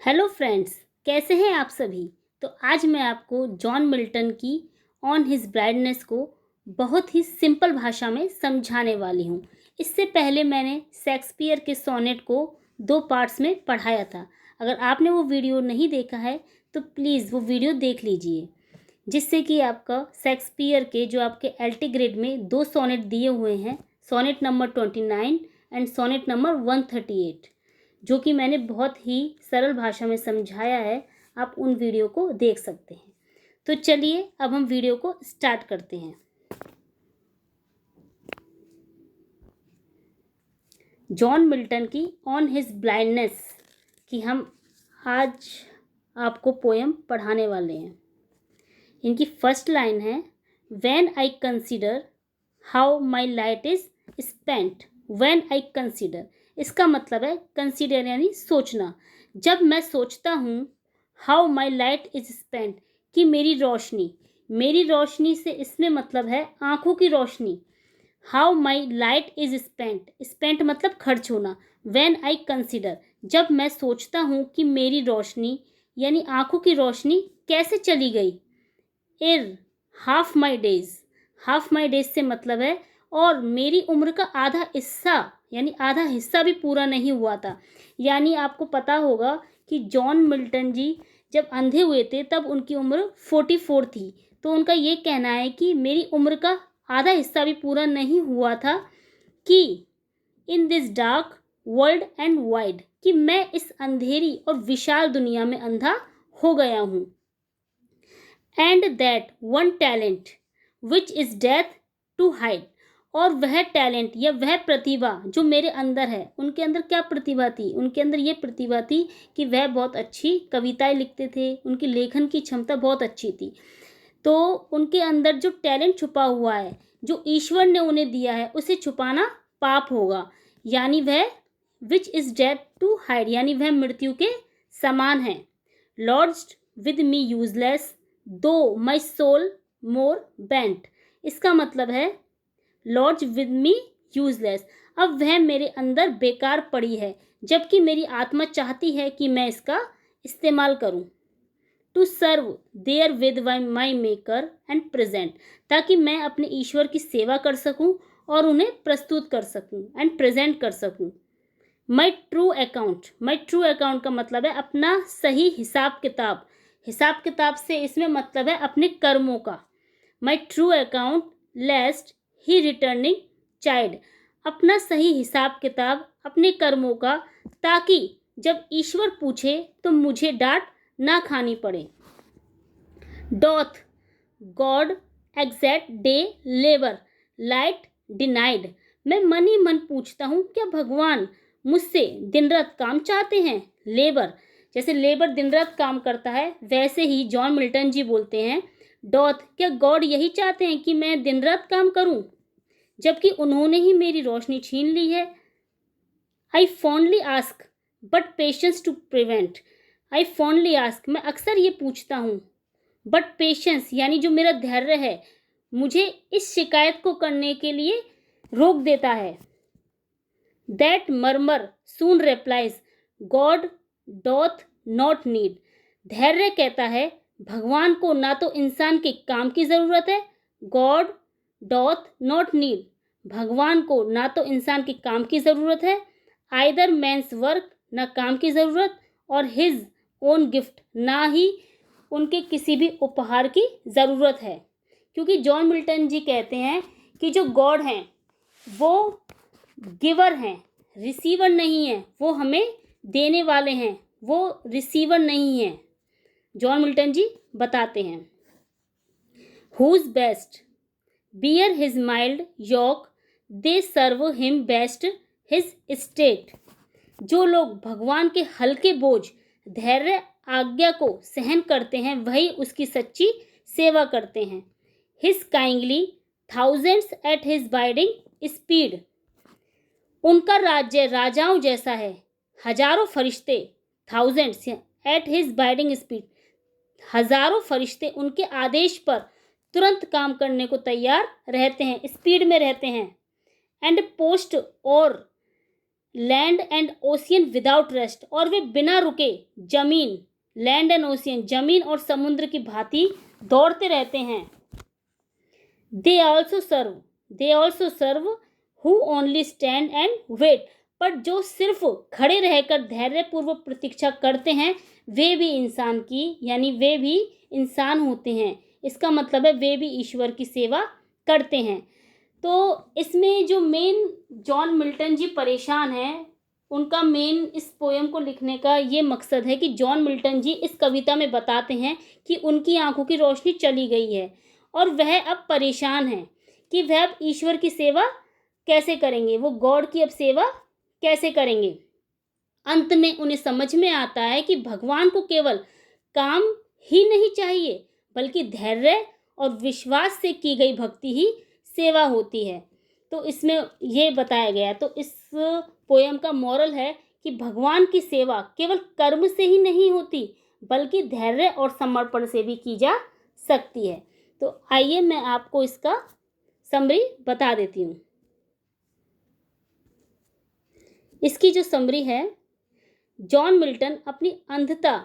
Hello friends, कैसे हैं आप सभी। तो आज मैं आपको जॉन मिल्टन की ऑन हिज ब्राइटनेस को बहुत ही सिंपल भाषा में समझाने वाली हूँ। इससे पहले मैंने शेक्सपियर के सोनेट को 2 पार्ट्स में पढ़ाया था। अगर आपने वो वीडियो नहीं देखा है तो प्लीज़ वो वीडियो देख लीजिए, जिससे कि आपका शेक्सपियर के जो आपके एल्टी ग्रेड में 2 सोनेट दिए हुए हैं, sonnet number 29 and sonnet number 138, जो कि मैंने बहुत ही सरल भाषा में समझाया है। आप उन वीडियो को देख सकते हैं। तो चलिए अब हम वीडियो को स्टार्ट करते हैं। जॉन मिल्टन की ऑन हिज ब्लाइंडनेस की हम आज आपको पोएम पढ़ाने वाले हैं। इनकी फर्स्ट लाइन है, when I consider how my light is spent. When I consider, इसका मतलब है कंसिडर यानी सोचना। जब मैं सोचता हूँ, how my light is spent, कि मेरी रोशनी से इसमें मतलब है आँखों की रोशनी। How my light is spent, spent मतलब खर्च होना। व्हेन आई कंसिडर, जब मैं सोचता हूँ कि मेरी रोशनी यानी आँखों की रोशनी कैसे चली गई। एर हाफ माई डेज से मतलब है और मेरी उम्र का आधा हिस्सा, यानी आधा हिस्सा भी पूरा नहीं हुआ था। यानी आपको पता होगा कि जॉन मिल्टन जी जब अंधे हुए थे तब उनकी उम्र 44 थी। तो उनका ये कहना है कि मेरी उम्र का आधा हिस्सा भी पूरा नहीं हुआ था कि in this dark world and wide, कि मैं इस अंधेरी और विशाल दुनिया में अंधा हो गया हूँ। And that one talent which is death to hide, और वह टैलेंट या वह प्रतिभा जो मेरे अंदर है। उनके अंदर क्या प्रतिभा थी? उनके अंदर ये प्रतिभा थी कि वह बहुत अच्छी कविताएं लिखते थे, उनकी लेखन की क्षमता बहुत अच्छी थी। तो उनके अंदर जो टैलेंट छुपा हुआ है, जो ईश्वर ने उन्हें दिया है, उसे छुपाना पाप होगा। यानी वह which is death to hide, यानी वह मृत्यु के समान है। लॉर्ड्स विद मी यूजलेस दो माई सोल मोर बेंट, इसका मतलब है लॉर्ड्स विद मी यूजलेस, अब वह मेरे अंदर बेकार पड़ी है जबकि मेरी आत्मा चाहती है कि मैं इसका इस्तेमाल करूं। To serve there with my maker and present, ताकि मैं अपने ईश्वर की सेवा कर सकूं और उन्हें प्रस्तुत कर सकूं एंड प्रेजेंट कर सकूं। माई ट्रू अकाउंट का मतलब है अपना सही हिसाब किताब से इसमें मतलब है अपने कर्मों का। My true account lest he returning chide, अपना सही हिसाब किताब अपने कर्मों का, ताकि जब ईश्वर पूछे तो मुझे डांट ना खानी पड़े। Doth God exact day labour light denied, मैं मन ही मन पूछता हूँ क्या भगवान मुझसे दिन रात काम चाहते हैं। लेबर, जैसे लेबर दिन रात काम करता है, वैसे ही जॉन मिल्टन जी बोलते हैं डॉथ, क्या गॉड यही चाहते हैं कि मैं दिन रात काम करूं जबकि उन्होंने ही मेरी रोशनी छीन ली है। I fondly ask but patience to prevent, I fondly ask, मैं अक्सर ये पूछता हूँ, बट पेशेंस यानी जो मेरा धैर्य है मुझे इस शिकायत को करने के लिए रोक देता है। That murmur soon replies God doth not need, धैर्य कहता है भगवान को ना तो इंसान के काम की ज़रूरत है। गॉड डॉथ नॉट नीड, भगवान को ना तो इंसान के काम की ज़रूरत है। आइदर मैंस वर्क, ना काम की ज़रूरत, और हिज ओन गिफ्ट, ना ही उनके किसी भी उपहार की ज़रूरत है। क्योंकि जॉन मिल्टन जी कहते हैं कि जो गॉड हैं वो गिवर हैं, रिसीवर नहीं है। वो हमें देने वाले हैं, वो रिसीवर नहीं है। जॉन मिल्टन जी बताते हैं, who best bear his mild yoke they serve him best his state, जो लोग भगवान के हल्के बोझ धैर्य आज्ञा को सहन करते हैं वही उसकी सच्ची सेवा करते हैं। His kindly thousands at his biding speed, उनका राज्य राजाओं जैसा है, हजारों फरिश्ते, thousands at his biding speed, हजारों फरिश्ते उनके आदेश पर तुरंत काम करने को तैयार रहते हैं, स्पीड में रहते हैं। एंड पोस्ट और land and ocean without rest, और वे बिना रुके जमीन, लैंड एंड ओशियन, जमीन और समुद्र की भांति दौड़ते रहते हैं। They also serve who only stand and wait, पर जो सिर्फ खड़े रहकर धैर्यपूर्वक प्रतीक्षा करते हैं वे भी इंसान की, यानी वे भी इंसान होते हैं। इसका मतलब है वे भी ईश्वर की सेवा करते हैं। तो इसमें जो मेन जॉन मिल्टन जी परेशान हैं, उनका मेन इस पोएम को लिखने का ये मकसद है कि जॉन मिल्टन जी इस कविता में बताते हैं कि उनकी आंखों की रोशनी चली गई है और वह अब परेशान हैं कि वह अब ईश्वर की सेवा कैसे करेंगे, वो गॉड की अब सेवा कैसे करेंगे। अंत में उन्हें समझ में आता है कि भगवान को केवल काम ही नहीं चाहिए बल्कि धैर्य और विश्वास से की गई भक्ति ही सेवा होती है। तो इसमें ये बताया गया। तो इस पोयम का मोरल है कि भगवान की सेवा केवल कर्म से ही नहीं होती बल्कि धैर्य और समर्पण से भी की जा सकती है। तो आइए मैं आपको इसका समरी बता देती हूँ। इसकी जो समरी है, जॉन मिल्टन अपनी अंधता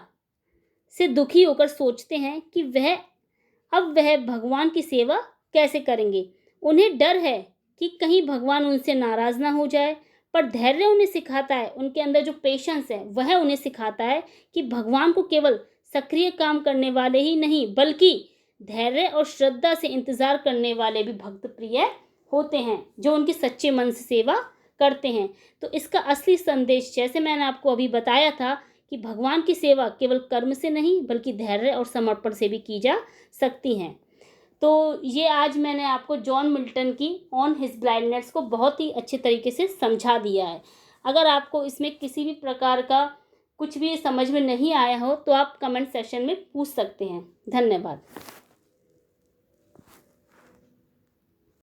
से दुखी होकर सोचते हैं कि वह भगवान की सेवा कैसे करेंगे। उन्हें डर है कि कहीं भगवान उनसे नाराज ना हो जाए, पर धैर्य उन्हें सिखाता है, उनके अंदर जो पेशेंस है वह उन्हें सिखाता है कि भगवान को केवल सक्रिय काम करने वाले ही नहीं बल्कि धैर्य और श्रद्धा से इंतजार करने वाले भी भक्त प्रिय होते हैं, जो उनकी सच्चे मन से सेवा करते हैं। तो इसका असली संदेश, जैसे मैंने आपको अभी बताया था, कि भगवान की सेवा केवल कर्म से नहीं बल्कि धैर्य और समर्पण से भी की जा सकती हैं। तो ये आज मैंने आपको जॉन मिल्टन की ऑन हिज ब्लाइंडनेस को बहुत ही अच्छे तरीके से समझा दिया है। अगर आपको इसमें किसी भी प्रकार का कुछ भी समझ में नहीं आया हो तो आप कमेंट सेक्शन में पूछ सकते हैं। धन्यवाद।